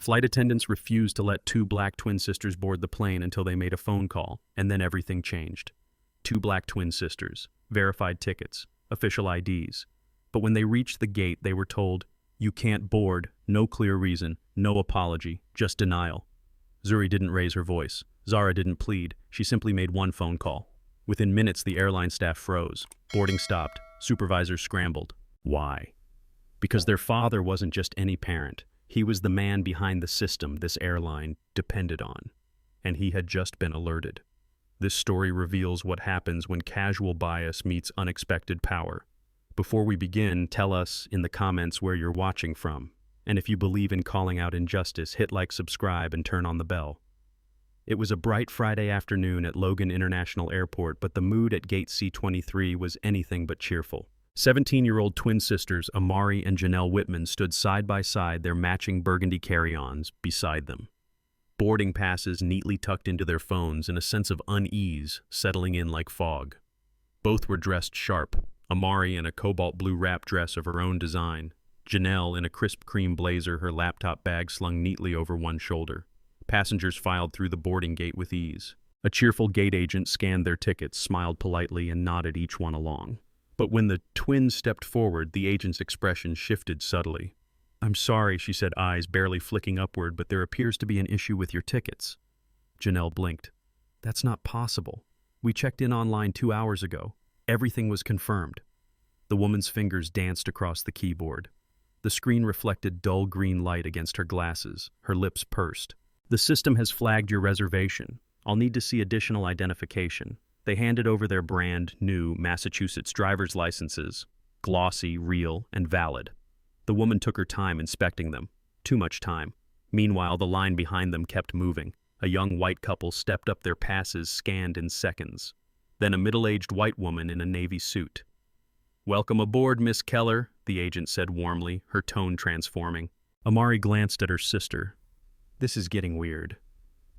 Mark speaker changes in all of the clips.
Speaker 1: Flight attendants refused to let two black twin sisters board the plane until they made a phone call, and then everything changed. Two black twin sisters, verified tickets, official IDs. But when they reached the gate, they were told, "You can't board, no clear reason, no apology, just denial." Zuri didn't raise her voice. Zahra didn't plead. She simply made one phone call. Within minutes, the airline staff froze. Boarding stopped. Supervisors scrambled. Why? Because their father wasn't just any parent. He was the man behind the system this airline depended on. And he had just been alerted. This story reveals what happens when casual bias meets unexpected power. Before we begin, tell us in the comments where you're watching from. And if you believe in calling out injustice, hit like, subscribe, and turn on the bell. It was a bright Friday afternoon at Logan International Airport, but the mood at Gate C-23 was anything but cheerful. 17-year-old twin sisters Amari and Janelle Whitman stood side by side, their matching burgundy carry-ons beside them. Boarding passes neatly tucked into their phones, and a sense of unease settling in like fog. Both were dressed sharp, Amari in a cobalt blue wrap dress of her own design, Janelle in a crisp cream blazer, her laptop bag slung neatly over one shoulder. Passengers filed through the boarding gate with ease. A cheerful gate agent scanned their tickets, smiled politely, and nodded each one along. But when the twins stepped forward, the agent's expression shifted subtly. "I'm sorry," she said, eyes barely flicking upward, "but there appears to be an issue with your tickets." Janelle blinked. "That's not possible. We checked in online 2 hours ago. Everything was confirmed." The woman's fingers danced across the keyboard. The screen reflected dull green light against her glasses. Her lips pursed. "The system has flagged your reservation. I'll need to see additional identification." They handed over their brand new Massachusetts driver's licenses, glossy, real, and valid. The woman took her time inspecting them. Too much time. Meanwhile, the line behind them kept moving. A young white couple stepped up, their passes scanned in seconds. Then a middle-aged white woman in a navy suit. "Welcome aboard, Miss Keller," the agent said warmly, her tone transforming. Amari glanced at her sister. "This is getting weird."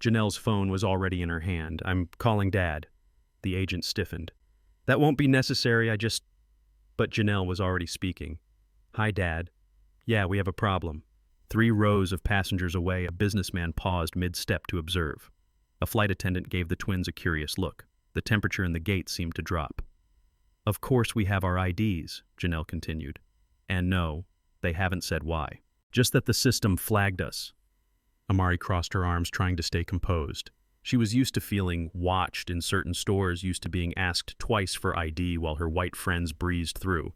Speaker 1: Janelle's phone was already in her hand. "I'm calling Dad." The agent stiffened. "That won't be necessary, But Janelle was already speaking. "Hi, Dad. Yeah, we have a problem." 3 rows of passengers away, a businessman paused mid-step to observe. A flight attendant gave the twins a curious look. The temperature in the gate seemed to drop. "Of course we have our IDs," Janelle continued. "And no, they haven't said why. Just that the system flagged us." Amari crossed her arms, trying to stay composed. She was used to feeling watched in certain stores, used to being asked twice for ID while her white friends breezed through.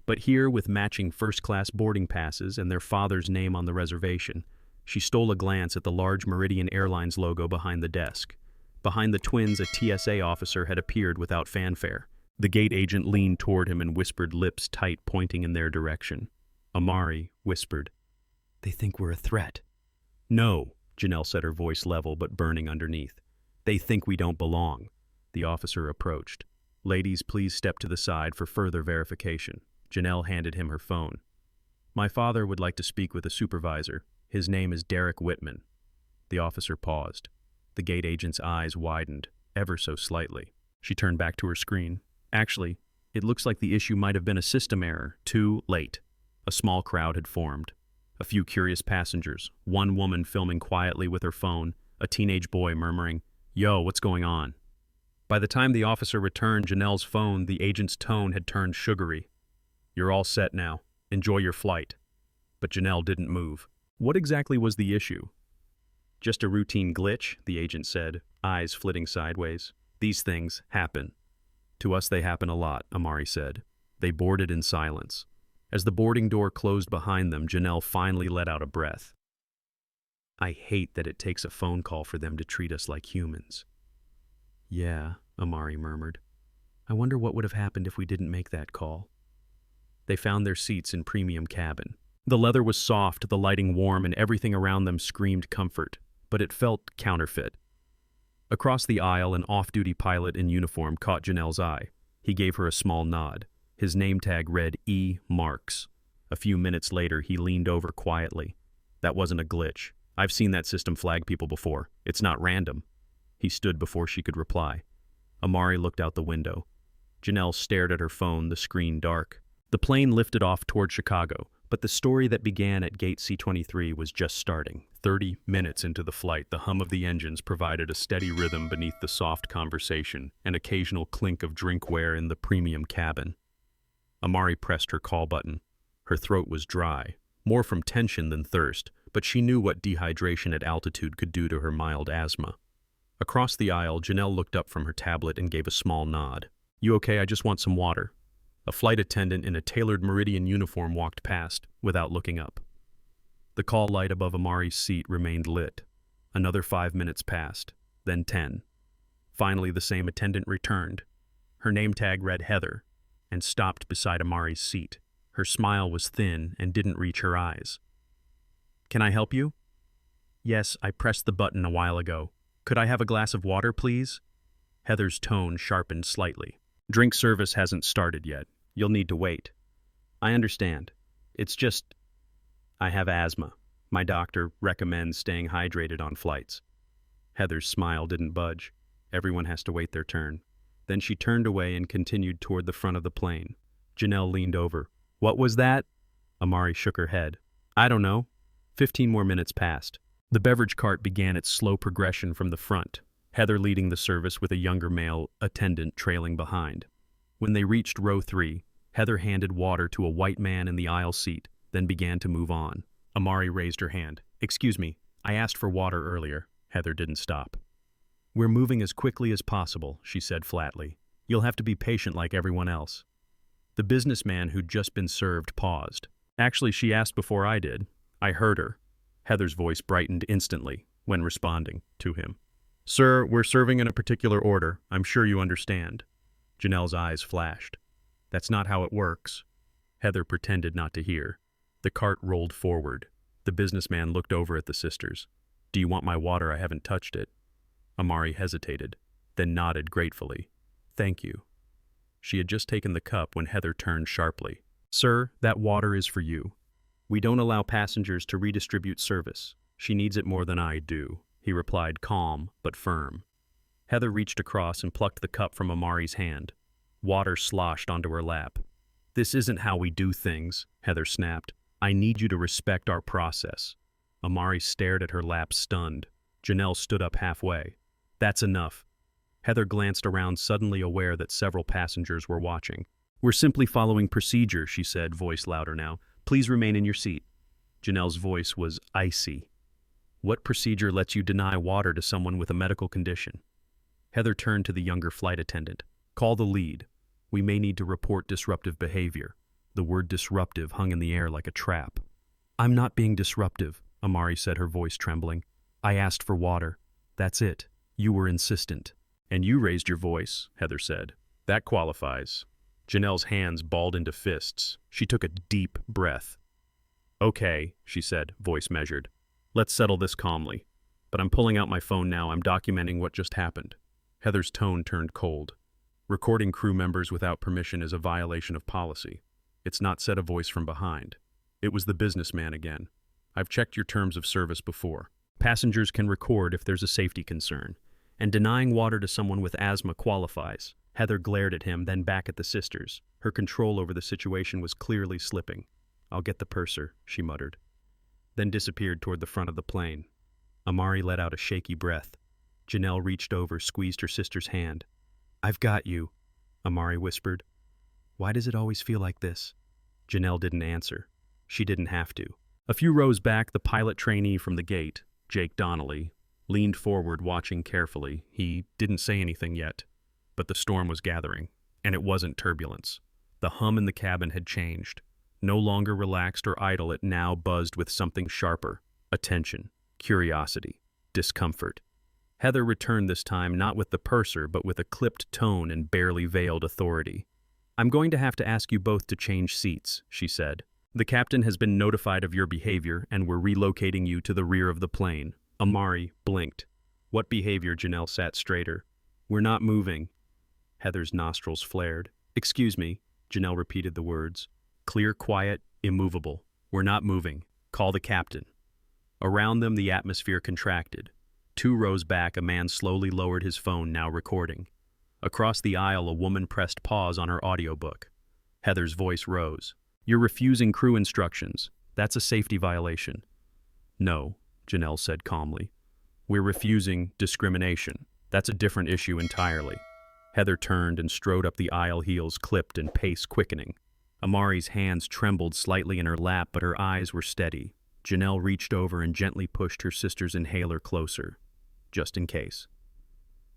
Speaker 1: But here, with matching first-class boarding passes and their father's name on the reservation, she stole a glance at the large Meridian Airlines logo behind the desk. Behind the twins, a TSA officer had appeared without fanfare. The gate agent leaned toward him and whispered, lips tight, pointing in their direction. Amari whispered, "They think we're a threat." "No," Janelle said, her voice level but burning underneath. "They think we don't belong." The officer approached. "Ladies, please step to the side for further verification." Janelle handed him her phone. "My father would like to speak with a supervisor. His name is Derek Whitman." The officer paused. The gate agent's eyes widened, ever so slightly. She turned back to her screen. "Actually, it looks like the issue might have been a system error. Too late." A small crowd had formed. A few curious passengers, one woman filming quietly with her phone, a teenage boy murmuring, "Yo, what's going on?" By the time the officer returned Janelle's phone, the agent's tone had turned sugary. "You're all set now. Enjoy your flight." But Janelle didn't move. What exactly was the issue? "Just a routine glitch," the agent said, eyes flitting sideways. "These things happen." "To us they happen a lot," Amari said. They boarded in silence. As the boarding door closed behind them, Janelle finally let out a breath. "I hate that it takes a phone call for them to treat us like humans." "Yeah," Amari murmured. "I wonder what would have happened if we didn't make that call." They found their seats in premium cabin. The leather was soft, the lighting warm, and everything around them screamed comfort, but it felt counterfeit. Across the aisle, an off-duty pilot in uniform caught Janelle's eye. He gave her a small nod. His name tag read E. Marks. A few minutes later, he leaned over quietly. "That wasn't a glitch. I've seen that system flag people before. It's not random." He stood before she could reply. Amari looked out the window. Janelle stared at her phone, the screen dark. The plane lifted off toward Chicago. But the story that began at Gate C-23 was just starting. 30 minutes into the flight, the hum of the engines provided a steady rhythm beneath the soft conversation and occasional clink of drinkware in the premium cabin. Amari pressed her call button. Her throat was dry, more from tension than thirst, but she knew what dehydration at altitude could do to her mild asthma. Across the aisle, Janelle looked up from her tablet and gave a small nod. "You okay? I just want some water." A flight attendant in a tailored Meridian uniform walked past, without looking up. The call light above Amari's seat remained lit. Another 5 minutes passed, then 10. Finally, the same attendant returned. Her name tag read Heather, and stopped beside Amari's seat. Her smile was thin and didn't reach her eyes. "Can I help you?" "Yes, I pressed the button a while ago. Could I have a glass of water, please?" Heather's tone sharpened slightly. "Drink service hasn't started yet. You'll need to wait." "I understand. It's just, I have asthma. My doctor recommends staying hydrated on flights." Heather's smile didn't budge. Everyone has to wait their turn. Then she turned away and continued toward the front of the plane. Janelle leaned over. "What was that?" Amari shook her head. "I don't know." 15 more minutes passed. The beverage cart began its slow progression from the front, Heather leading the service with a younger male attendant trailing behind. When they reached row 3, Heather handed water to a white man in the aisle seat, then began to move on. Amari raised her hand. "Excuse me, I asked for water earlier." Heather didn't stop. "We're moving as quickly as possible," she said flatly. "You'll have to be patient like everyone else." The businessman who'd just been served paused. "Actually, she asked before I did. I heard her." Heather's voice brightened instantly when responding to him. "Sir, we're serving in a particular order. I'm sure you understand." Janelle's eyes flashed. "That's not how it works." Heather pretended not to hear. The cart rolled forward. The businessman looked over at the sisters. "Do you want my water? I haven't touched it." Amari hesitated, then nodded gratefully. "Thank you." She had just taken the cup when Heather turned sharply. "Sir, that water is for you. We don't allow passengers to redistribute service. She needs it more than I do," he replied, calm but firm. Heather reached across and plucked the cup from Amari's hand. Water sloshed onto her lap. "This isn't how we do things," Heather snapped. "I need you to respect our process." Amari stared at her lap, stunned. Janelle stood up halfway. "That's enough." Heather glanced around, suddenly aware that several passengers were watching. "We're simply following procedure," she said, voice louder now. "Please remain in your seat." Janelle's voice was icy. "What procedure lets you deny water to someone with a medical condition?" Heather turned to the younger flight attendant. "Call the lead. We may need to report disruptive behavior." The word disruptive hung in the air like a trap. "I'm not being disruptive," Amari said, her voice trembling. "I asked for water. That's it. You were insistent." "And you raised your voice," Heather said. "That qualifies." Janelle's hands balled into fists. She took a deep breath. "Okay," she said, voice measured. "Let's settle this calmly. But I'm pulling out my phone now. I'm documenting what just happened." Heather's tone turned cold. "Recording crew members without permission is a violation of policy." "It's not," said a voice from behind. It was the businessman again. "I've checked your terms of service before. Passengers can record if there's a safety concern, and denying water to someone with asthma qualifies." Heather glared at him, then back at the sisters. Her control over the situation was clearly slipping. "I'll get the purser," she muttered, then disappeared toward the front of the plane. Amari let out a shaky breath. Janelle reached over, squeezed her sister's hand. "I've got you," Amari whispered. "Why does it always feel like this?" Janelle didn't answer. She didn't have to. A few rows back, the pilot trainee from the gate, Jake Donnelly, leaned forward, watching carefully. He didn't say anything yet, but the storm was gathering, and it wasn't turbulence. The hum in the cabin had changed. No longer relaxed or idle, it now buzzed with something sharper: attention, curiosity, discomfort. Heather returned this time not with the purser, but with a clipped tone and barely veiled authority. "I'm going to have to ask you both to change seats," she said. "The captain has been notified of your behavior, and we're relocating you to the rear of the plane." Amari blinked. "What behavior?" Janelle sat straighter. "We're not moving." Heather's nostrils flared. "Excuse me," Janelle repeated the words. Clear, quiet, immovable. "We're not moving. Call the captain." Around them, the atmosphere contracted. 2 rows back, a man slowly lowered his phone, now recording. Across the aisle, a woman pressed pause on her audiobook. Heather's voice rose. You're refusing crew instructions. That's a safety violation. No, Janelle said calmly. We're refusing discrimination. That's a different issue entirely. Heather turned and strode up the aisle, heels clipped and pace quickening. Amari's hands trembled slightly in her lap, but her eyes were steady. Janelle reached over and gently pushed her sister's inhaler closer, just in case.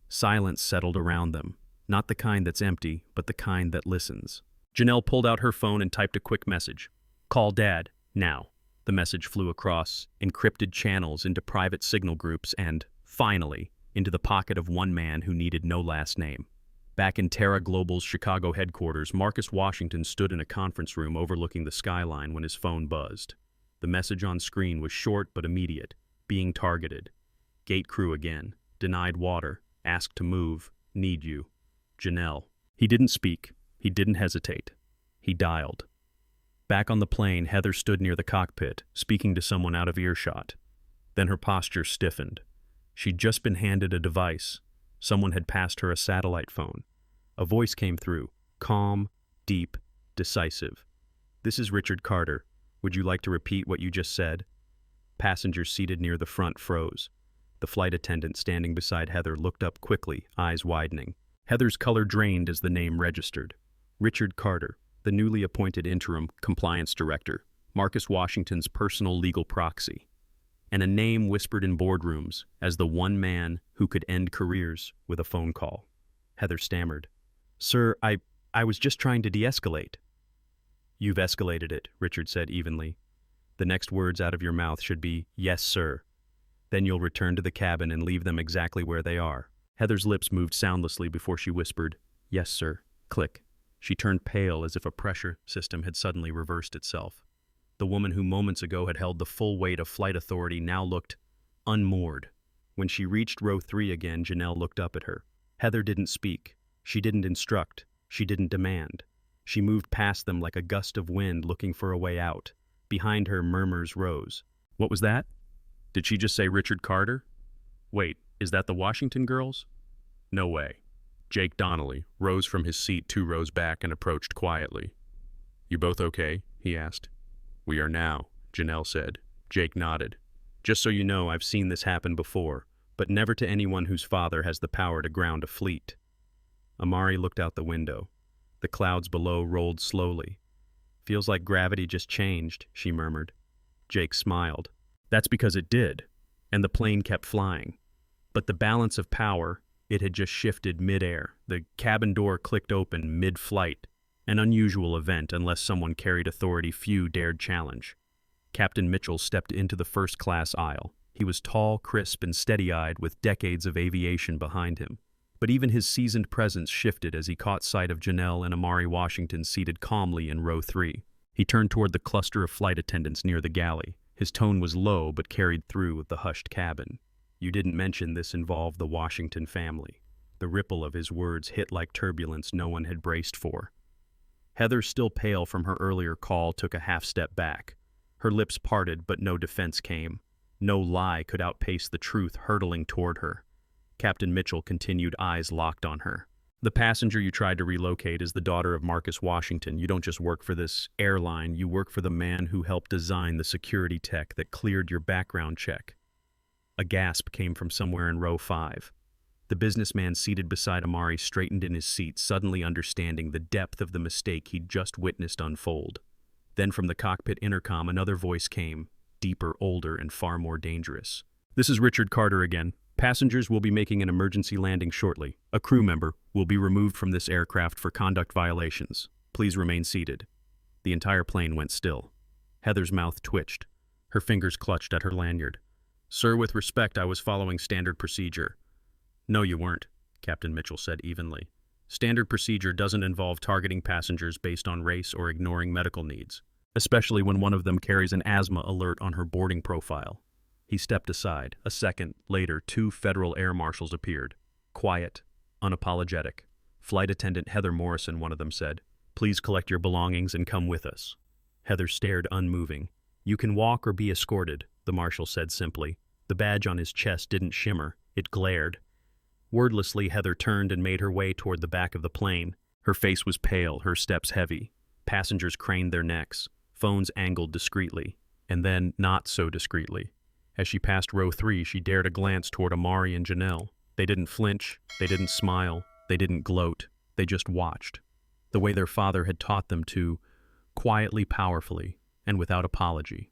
Speaker 1: Silence settled around them, not the kind that's empty, but the kind that listens. Janelle pulled out her phone and typed a quick message. Call Dad, now. The message flew across encrypted channels into private signal groups and, finally, into the pocket of one man who needed no last name. Back in Terra Global's Chicago headquarters, Marcus Washington stood in a conference room overlooking the skyline when his phone buzzed. The message on screen was short but immediate. Being targeted. Gate crew again. Denied water. Asked to move. Need you. Janelle. He didn't speak. He didn't hesitate. He dialed. Back on the plane, Heather stood near the cockpit, speaking to someone out of earshot. Then her posture stiffened. She'd just been handed a device. Someone had passed her a satellite phone. A voice came through, calm, deep, decisive. This is Richard Carter. Would you like to repeat what you just said? Passengers seated near the front froze. The flight attendant standing beside Heather looked up quickly, eyes widening. Heather's color drained as the name registered. Richard Carter, the newly appointed interim compliance director, Marcus Washington's personal legal proxy. And a name whispered in boardrooms as the one man who could end careers with a phone call. Heather stammered. Sir, I was just trying to de-escalate. You've escalated it, Richard said evenly. The next words out of your mouth should be, yes, sir. Then you'll return to the cabin and leave them exactly where they are. Heather's lips moved soundlessly before she whispered, yes, sir. Click. She turned pale as if a pressure system had suddenly reversed itself. The woman who moments ago had held the full weight of flight authority now looked unmoored. When she reached row 3 again, Janelle looked up at her. Heather didn't speak. She didn't instruct. She didn't demand. She moved past them like a gust of wind looking for a way out. Behind her, murmurs rose. What was that? Did she just say Richard Carter? Wait, is that the Washington girls? No way. Jake Donnelly rose from his seat 2 rows back and approached quietly. You both okay? He asked. We are now, Janelle said. Jake nodded. Just so you know, I've seen this happen before, but never to anyone whose father has the power to ground a fleet. Amari looked out the window. The clouds below rolled slowly. Feels like gravity just changed, she murmured. Jake smiled. That's because it did, and the plane kept flying. But the balance of power, it had just shifted mid-air. The cabin door clicked open mid-flight, an unusual event unless someone carried authority few dared challenge. Captain Mitchell stepped into the first-class aisle. He was tall, crisp, and steady-eyed with decades of aviation behind him. But even his seasoned presence shifted as he caught sight of Janelle and Amari Washington seated calmly in row 3. He turned toward the cluster of flight attendants near the galley. His tone was low but carried through with the hushed cabin. You didn't mention this involved the Washington family. The ripple of his words hit like turbulence no one had braced for. Heather, still pale from her earlier call, took a half-step back. Her lips parted, but no defense came. No lie could outpace the truth hurtling toward her. Captain Mitchell continued, eyes locked on her. The passenger you tried to relocate is the daughter of Marcus Washington. You don't just work for this airline, you work for the man who helped design the security tech that cleared your background check. A gasp came from somewhere in row 5. The businessman seated beside Amari straightened in his seat, suddenly understanding the depth of the mistake he'd just witnessed unfold. Then from the cockpit intercom, another voice came, deeper, older, and far more dangerous. This is Richard Carter again. Passengers will be making an emergency landing shortly. A crew member will be removed from this aircraft for conduct violations. Please remain seated. The entire plane went still. Heather's mouth twitched. Her fingers clutched at her lanyard. Sir, with respect, I was following standard procedure. No, you weren't, Captain Mitchell said evenly. Standard procedure doesn't involve targeting passengers based on race or ignoring medical needs, especially when one of them carries an asthma alert on her boarding profile. He stepped aside. A second later, 2 federal air marshals appeared. Quiet, unapologetic. Flight attendant Heather Morrison, one of them said, Please collect your belongings and come with us. Heather stared unmoving. You can walk or be escorted, the marshal said simply. The badge on his chest didn't shimmer. It glared. Wordlessly, Heather turned and made her way toward the back of the plane. Her face was pale, her steps heavy. Passengers craned their necks, phones angled discreetly, and then not so discreetly. As she passed row 3, she dared a glance toward Amari and Janelle. They didn't flinch, they didn't smile, they didn't gloat, they just watched. The way their father had taught them to, quietly, powerfully, and without apology.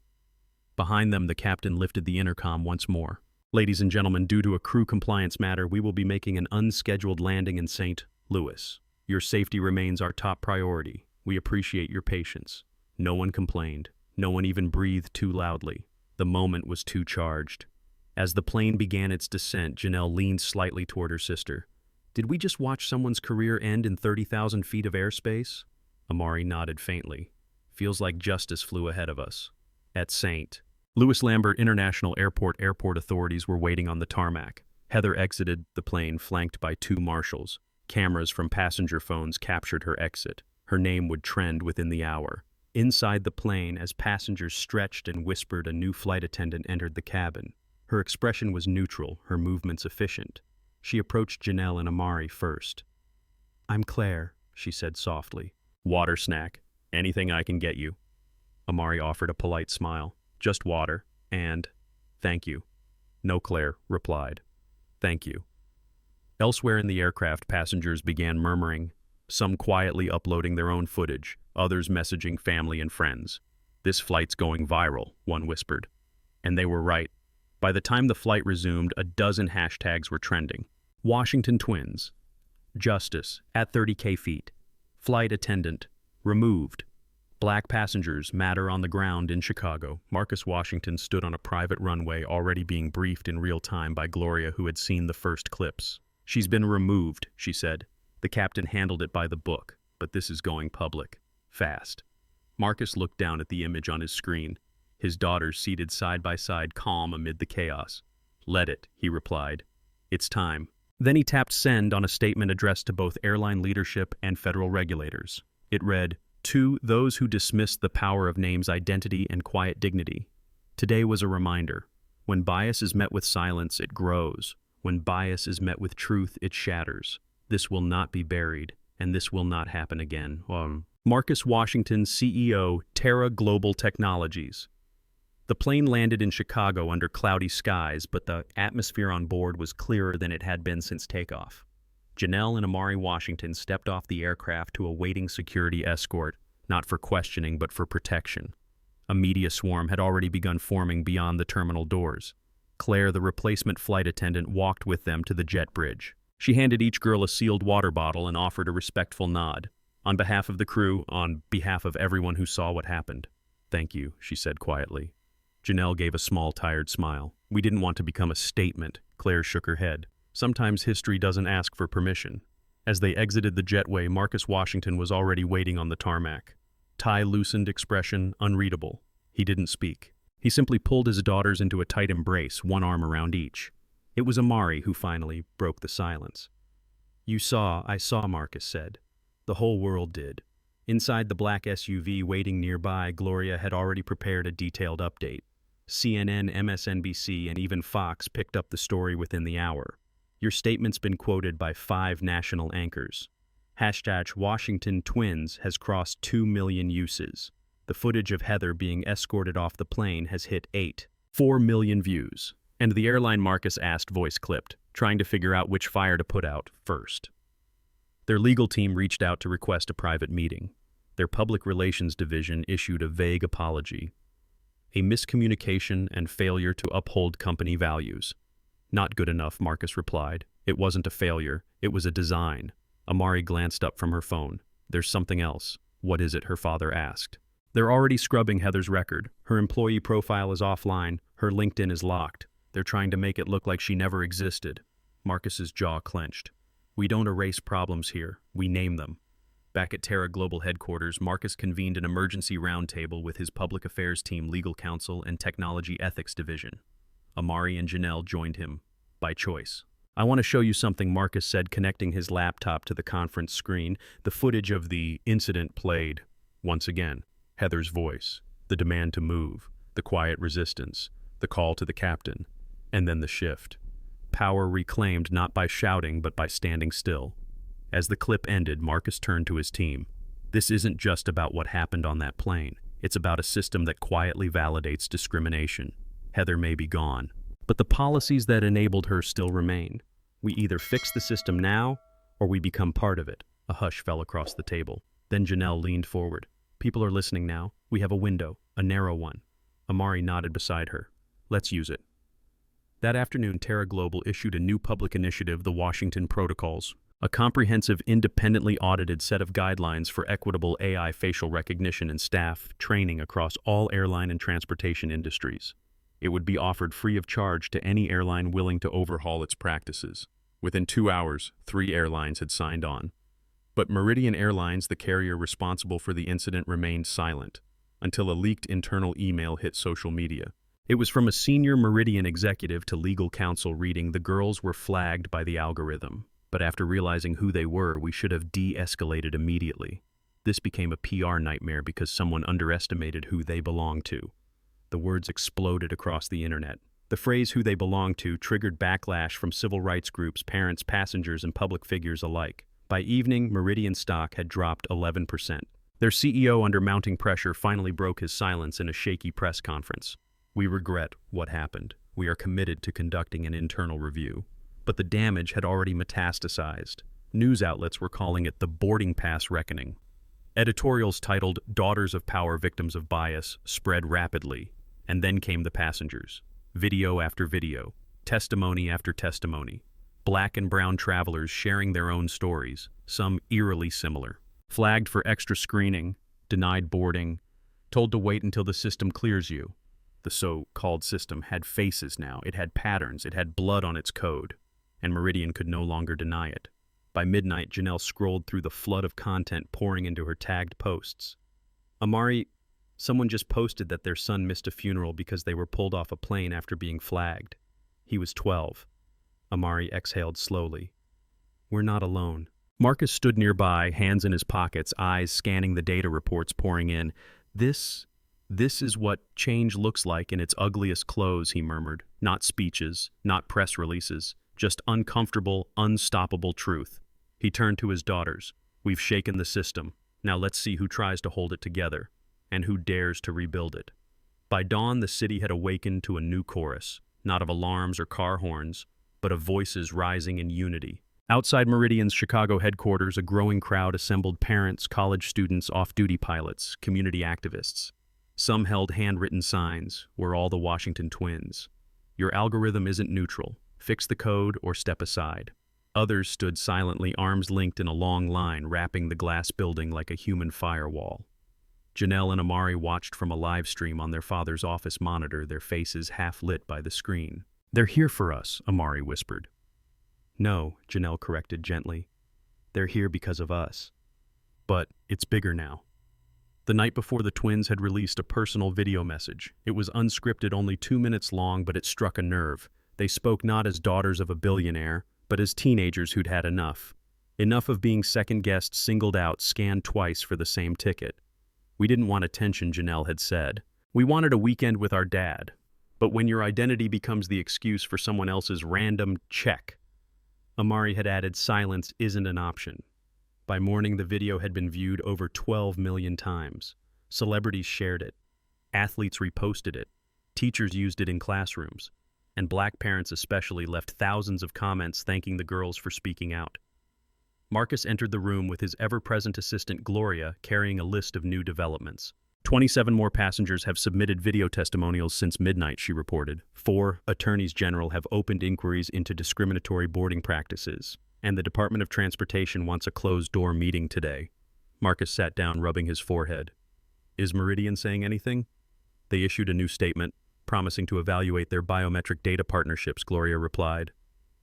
Speaker 1: Behind them, the captain lifted the intercom once more. Ladies and gentlemen, due to a crew compliance matter, we will be making an unscheduled landing in St. Louis. Your safety remains our top priority. We appreciate your patience. No one complained. No one even breathed too loudly. The moment was too charged. As the plane began its descent, Janelle leaned slightly toward her sister. Did we just watch someone's career end in 30,000 feet of airspace? Amari nodded faintly. Feels like justice flew ahead of us. At St. Louis Lambert International Airport authorities were waiting on the tarmac. Heather exited the plane flanked by 2 marshals. Cameras from passenger phones captured her exit. Her name would trend within the hour. Inside the plane, as passengers stretched and whispered, a new flight attendant entered the cabin. Her expression was neutral, her movements efficient. She approached Janelle and Amari first. "I'm Claire," she said softly. "Water snack. Anything I can get you." Amari offered a polite smile. "Just water, and thank you." "No," Claire replied. "Thank you." Elsewhere in the aircraft, passengers began murmuring, some quietly uploading their own footage, others messaging family and friends. "This flight's going viral," one whispered. And they were right. By the time the flight resumed, a dozen hashtags were trending. Washington twins. Justice at 30K feet. Flight attendant. Removed. Black passengers matter on the ground in Chicago. Marcus Washington stood on a private runway, already being briefed in real time by Gloria, who had seen the first clips. "She's been removed," she said. "The captain handled it by the book, but this is going public. Fast." Marcus looked down at the image on his screen. His daughters seated side by side, calm amid the chaos. "Let it," he replied. "It's time." Then he tapped send on a statement addressed to both airline leadership and federal regulators. It read, "To those who dismiss the power of names, identity, and quiet dignity. Today was a reminder. When bias is met with silence, it grows. When bias is met with truth, it shatters. This will not be buried, and this will not happen again." Marcus Washington, CEO, Terra Global Technologies. The plane landed in Chicago under cloudy skies, but the atmosphere on board was clearer than it had been since takeoff. Janelle and Amari Washington stepped off the aircraft to a waiting security escort, not for questioning but for protection. A media swarm had already begun forming beyond the terminal doors. Claire, the replacement flight attendant, walked with them to the jet bridge. She handed each girl a sealed water bottle and offered a respectful nod. "On behalf of the crew, on behalf of everyone who saw what happened, thank you," she said quietly. Janelle gave a small, tired smile. "We didn't want to become a statement." Claire shook her head. "Sometimes history doesn't ask for permission." As they exited the jetway, Marcus Washington was already waiting on the tarmac. Tie loosened, expression unreadable. He didn't speak. He simply pulled his daughters into a tight embrace, one arm around each. It was Amari who finally broke the silence. I saw," Marcus said. "The whole world did." Inside the black SUV waiting nearby, Gloria had already prepared a detailed update. CNN, MSNBC, and even Fox picked up the story within the hour. "Your statement's been quoted by 5 national anchors. Hashtag Washington Twins has crossed 2 million uses. The footage of Heather being escorted off the plane has hit 4 million views." And the airline, Marcus asked, voice clipped, trying to figure out which fire to put out first. Their legal team reached out to request a private meeting. Their public relations division issued a vague apology. "A miscommunication and failure to uphold company values." "Not good enough," Marcus replied. "It wasn't a failure, it was a design." Amari glanced up from her phone. "There's something else." "What is it?" her father asked. "They're already scrubbing Heather's record. Her employee profile is offline, her LinkedIn is locked. They're trying to make it look like she never existed." Marcus's jaw clenched. "We don't erase problems here, we name them." Back at Terra Global headquarters, Marcus convened an emergency roundtable with his public affairs team, legal counsel, and technology ethics division. Amari and Janelle joined him, by choice. "I want to show you something," Marcus said, connecting his laptop to the conference screen. The footage of the incident played. Once again, Heather's voice, the demand to move, the quiet resistance, the call to the captain, and then the shift. Power reclaimed not by shouting but by standing still. As the clip ended, Marcus turned to his team. This isn't just about what happened on that plane. It's about a system that quietly validates discrimination. Heather may be gone, but the policies that enabled her still remain. We either fix the system now, or we become part of it. A hush fell across the table. Then Janelle leaned forward. People are listening now. We have a window, a narrow one. Amari nodded beside her. Let's use it. That afternoon, Terra Global issued a new public initiative, the Washington Protocols, a comprehensive, independently audited set of guidelines for equitable AI facial recognition and staff training across all airline and transportation industries. It would be offered free of charge to any airline willing to overhaul its practices. Within 2 hours, 3 airlines had signed on. But Meridian Airlines, the carrier responsible for the incident, remained silent until a leaked internal email hit social media. It was from a senior Meridian executive to legal counsel reading, "The girls were flagged by the algorithm, but after realizing who they were, we should have de-escalated immediately." This became a PR nightmare because someone underestimated who they belonged to. The words exploded across the internet. The phrase "who they belong to" triggered backlash from civil rights groups, parents, passengers, and public figures alike. By evening, Meridian stock had dropped 11%. Their CEO, under mounting pressure, finally broke his silence in a shaky press conference. "We regret what happened. We are committed to conducting an internal review." But the damage had already metastasized. News outlets were calling it the boarding pass reckoning. Editorials titled "Daughters of Power, Victims of Bias" spread rapidly, and then came the passengers. Video after video, testimony after testimony. Black and brown travelers sharing their own stories, some eerily similar. Flagged for extra screening, denied boarding, told to wait until the system clears you. The so-called system had faces now. It had patterns. It had blood on its code. And Meridian could no longer deny it. By midnight, Janelle scrolled through the flood of content pouring into her tagged posts. "Amari, someone just posted that their son missed a funeral because they were pulled off a plane after being flagged. He was 12. Amari exhaled slowly. "We're not alone." Marcus stood nearby, hands in his pockets, eyes scanning the data reports pouring in. This is what change looks like in its ugliest clothes," he murmured. "Not speeches, not press releases, just uncomfortable, unstoppable truth." He turned to his daughters. "We've shaken the system. Now let's see who tries to hold it together, and who dares to rebuild it." By dawn, the city had awakened to a new chorus, not of alarms or car horns, but of voices rising in unity. Outside Meridian's Chicago headquarters, a growing crowd assembled: parents, college students, off-duty pilots, community activists. Some held handwritten signs, "We're all the Washington twins. Your algorithm isn't neutral. Fix the code or step aside." Others stood silently, arms linked in a long line, wrapping the glass building like a human firewall. Janelle and Amari watched from a live stream on their father's office monitor, their faces half lit by the screen. "They're here for us," Amari whispered. "No," Janelle corrected gently. "They're here because of us. But it's bigger now." The night before, the twins had released a personal video message. It was unscripted, only 2 minutes long, but it struck a nerve. They spoke not as daughters of a billionaire, but as teenagers who'd had enough. Enough of being second-guessed, singled out, scanned twice for the same ticket. "We didn't want attention," Janelle had said. "We wanted a weekend with our dad. But when your identity becomes the excuse for someone else's random check," Amari had added, "silence isn't an option." By morning, the video had been viewed over 12 million times. Celebrities shared it. Athletes reposted it. Teachers used it in classrooms. And Black parents especially left thousands of comments thanking the girls for speaking out. Marcus entered the room with his ever-present assistant Gloria, carrying a list of new developments. 27 more passengers have submitted video testimonials since midnight, she reported. 4 attorneys general have opened inquiries into discriminatory boarding practices. And the Department of Transportation wants a closed-door meeting today. Marcus sat down, rubbing his forehead. "Is Meridian saying anything?" "They issued a new statement, promising to evaluate their biometric data partnerships," Gloria replied.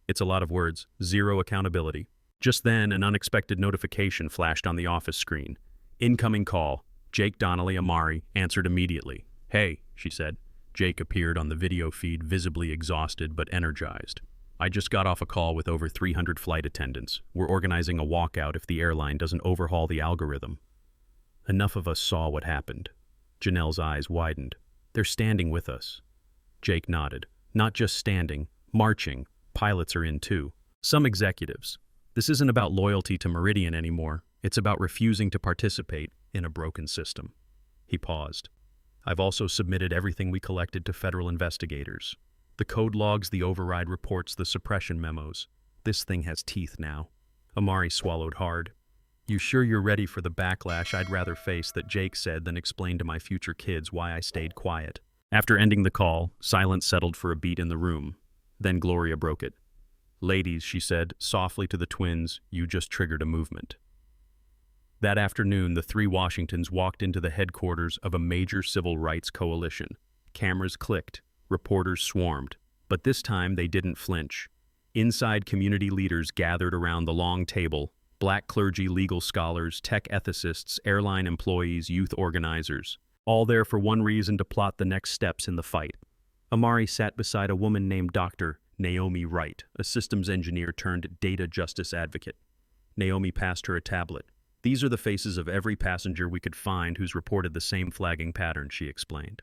Speaker 1: "It's a lot of words, zero accountability." Just then, an unexpected notification flashed on the office screen. "Incoming call." Jake Donnelly, Amari, answered immediately. "Hey," she said. Jake appeared on the video feed, visibly exhausted but energized. "I just got off a call with over 300 flight attendants. We're organizing a walkout if the airline doesn't overhaul the algorithm." Enough of us saw what happened. Janelle's eyes widened. "They're standing with us." Jake nodded. "Not just standing, marching. Pilots are in too. Some executives. This isn't about loyalty to Meridian anymore. It's about refusing to participate in a broken system. He paused. I've also submitted everything we collected to federal investigators. The code logs, the override reports, the suppression memos. This thing has teeth now. Amari swallowed hard. You sure you're ready for the backlash I'd rather face, that Jake said, than explain to my future kids why I stayed quiet. After ending the call, silence settled for a beat in the room. Then Gloria broke it. Ladies, she said softly to the twins, you just triggered a movement. That afternoon, the three Washingtons walked into the headquarters of a major civil rights coalition. Cameras clicked, reporters swarmed, but this time they didn't flinch. Inside, community leaders gathered around the long table, black clergy, legal scholars, tech ethicists, airline employees, youth organizers, all there for one reason: to plot the next steps in the fight. Amari sat beside a woman named Dr. Naomi Wright, a systems engineer turned data justice advocate. Naomi passed her a tablet. These are the faces of every passenger we could find who's reported the same flagging pattern, she explained.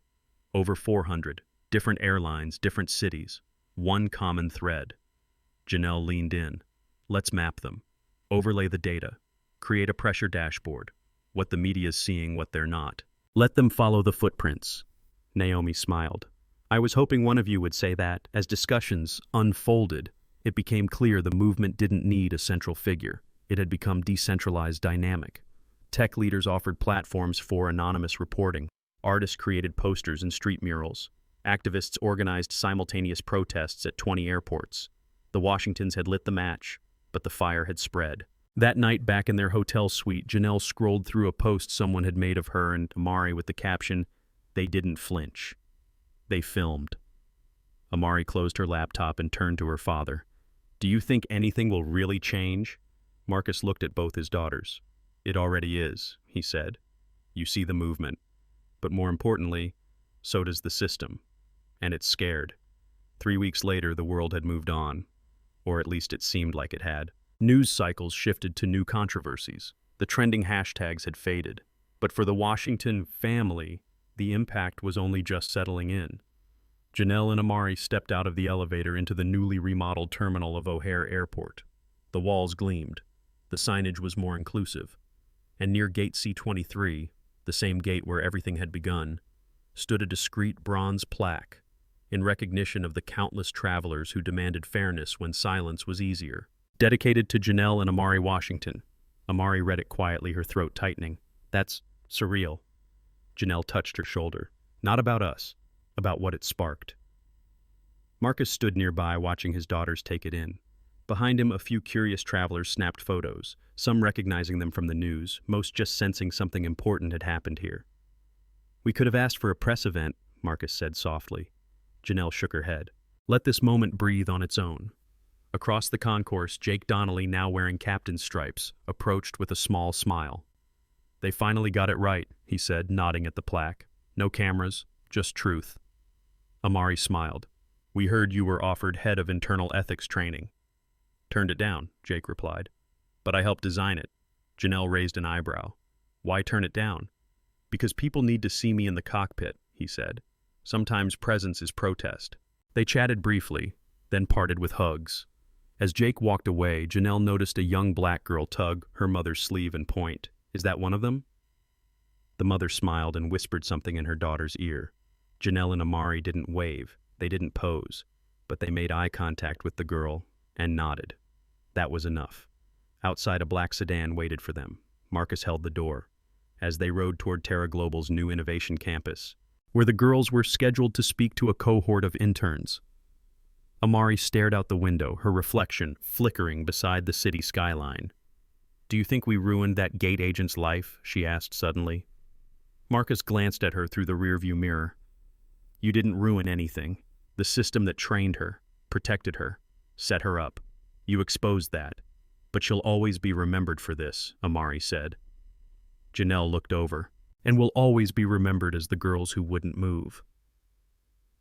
Speaker 1: Over 400, different airlines, different cities, one common thread. Janelle leaned in. Let's map them. Overlay the data. Create a pressure dashboard. What the media's seeing, what they're not. Let them follow the footprints. Naomi smiled. I was hoping one of you would say that. As discussions unfolded, it became clear the movement didn't need a central figure. It had become decentralized, dynamic. Tech leaders offered platforms for anonymous reporting. Artists created posters and street murals. Activists organized simultaneous protests at 20 airports. The Washingtons had lit the match, but the fire had spread. That night, back in their hotel suite, Janelle scrolled through a post someone had made of her and Amari with the caption, "They didn't flinch. They filmed." Amari closed her laptop and turned to her father. Do you think anything will really change? Marcus looked at both his daughters. It already is, he said. You see the movement. But more importantly, so does the system. And it's scared. 3 weeks later, the world had moved on. Or at least it seemed like it had. News cycles shifted to new controversies. The trending hashtags had faded. But for the Washington family, the impact was only just settling in. Janelle and Amari stepped out of the elevator into the newly remodeled terminal of O'Hare Airport. The walls gleamed. The signage was more inclusive. And near Gate C-23, the same gate where everything had begun, stood a discreet bronze plaque in recognition of the countless travelers who demanded fairness when silence was easier. Dedicated to Janelle and Amari Washington. Amari read it quietly, her throat tightening. That's surreal. Janelle touched her shoulder. Not about us, about what it sparked. Marcus stood nearby, watching his daughters take it in. Behind him, a few curious travelers snapped photos, some recognizing them from the news, most just sensing something important had happened here. We could have asked for a press event, Marcus said softly. Janelle shook her head. Let this moment breathe on its own. Across the concourse, Jake Donnelly, now wearing captain's stripes, approached with a small smile. They finally got it right, he said, nodding at the plaque. No cameras, just truth. Amari smiled. We heard you were offered head of internal ethics training. Turned it down, Jake replied. But I helped design it. Janelle raised an eyebrow. Why turn it down? Because people need to see me in the cockpit, he said. Sometimes presence is protest. They chatted briefly, then parted with hugs. As Jake walked away, Janelle noticed a young black girl tug her mother's sleeve and point. Is that one of them? The mother smiled and whispered something in her daughter's ear. Janelle and Amari didn't wave, they didn't pose, but they made eye contact with the girl and nodded. That was enough. Outside, a black sedan waited for them. Marcus held the door. As they rode toward Terra Global's new innovation campus, where the girls were scheduled to speak to a cohort of interns. Amari stared out the window, her reflection flickering beside the city skyline. Do you think we ruined that gate agent's life? She asked suddenly. Marcus glanced at her through the rearview mirror. You didn't ruin anything. The system that trained her, protected her, set her up. You exposed that. But she'll always be remembered for this, Amari said. Janelle looked over. And will always be remembered as the girls who wouldn't move.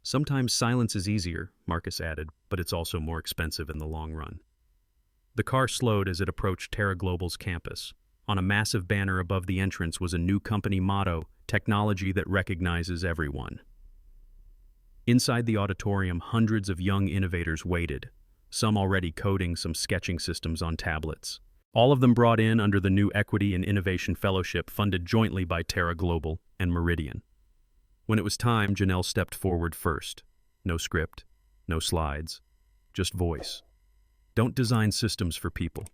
Speaker 1: Sometimes silence is easier, Marcus added, but it's also more expensive in the long run. The car slowed as it approached Terra Global's campus. On a massive banner above the entrance was a new company motto, technology that recognizes everyone. Inside the auditorium, hundreds of young innovators waited, some already coding, some sketching systems on tablets. All of them brought in under the new Equity and Innovation Fellowship funded jointly by Terra Global and Meridian. When it was time, Janelle stepped forward first. No script, no slides, just voice. Don't design systems for people.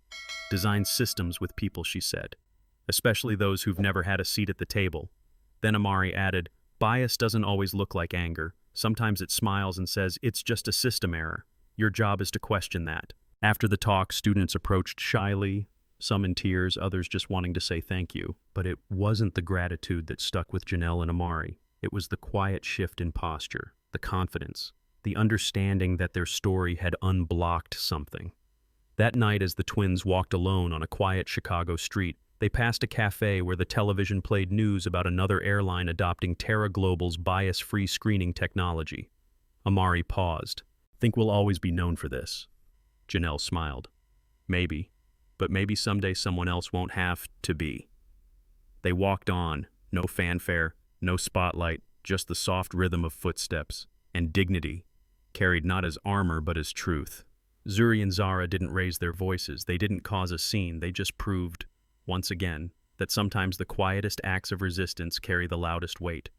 Speaker 1: Design systems with people, she said, especially those who've never had a seat at the table. Then Amari added, bias doesn't always look like anger. Sometimes it smiles and says, it's just a system error. Your job is to question that. After the talk, students approached shyly, some in tears, others just wanting to say thank you. But it wasn't the gratitude that stuck with Janelle and Amari. It was the quiet shift in posture, the confidence, the understanding that their story had unblocked something. That night, as the twins walked alone on a quiet Chicago street, they passed a cafe where the television played news about another airline adopting Terra Global's bias-free screening technology. Amari paused. Think we'll always be known for this. Janelle smiled. Maybe, but maybe someday someone else won't have to be. They walked on, no fanfare, no spotlight, just the soft rhythm of footsteps, and dignity, carried not as armor but as truth. Zuri and Zahra didn't raise their voices, they didn't cause a scene, they just proved, once again, that sometimes the quietest acts of resistance carry the loudest weight.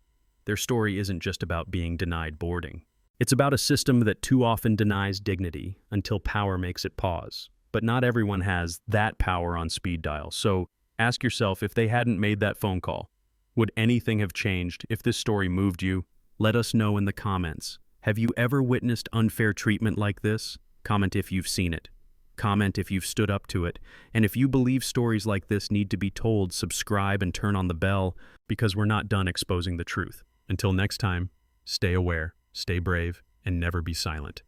Speaker 1: Their story isn't just about being denied boarding. It's about a system that too often denies dignity until power makes it pause. But not everyone has that power on speed dial, so ask yourself, if they hadn't made that phone call, would anything have changed? If this story moved you, let us know in the comments. Have you ever witnessed unfair treatment like this? Comment if you've seen it. Comment if you've stood up to it. And if you believe stories like this need to be told, subscribe and turn on the bell, because we're not done exposing the truth. Until next time, stay aware, stay brave, and never be silent.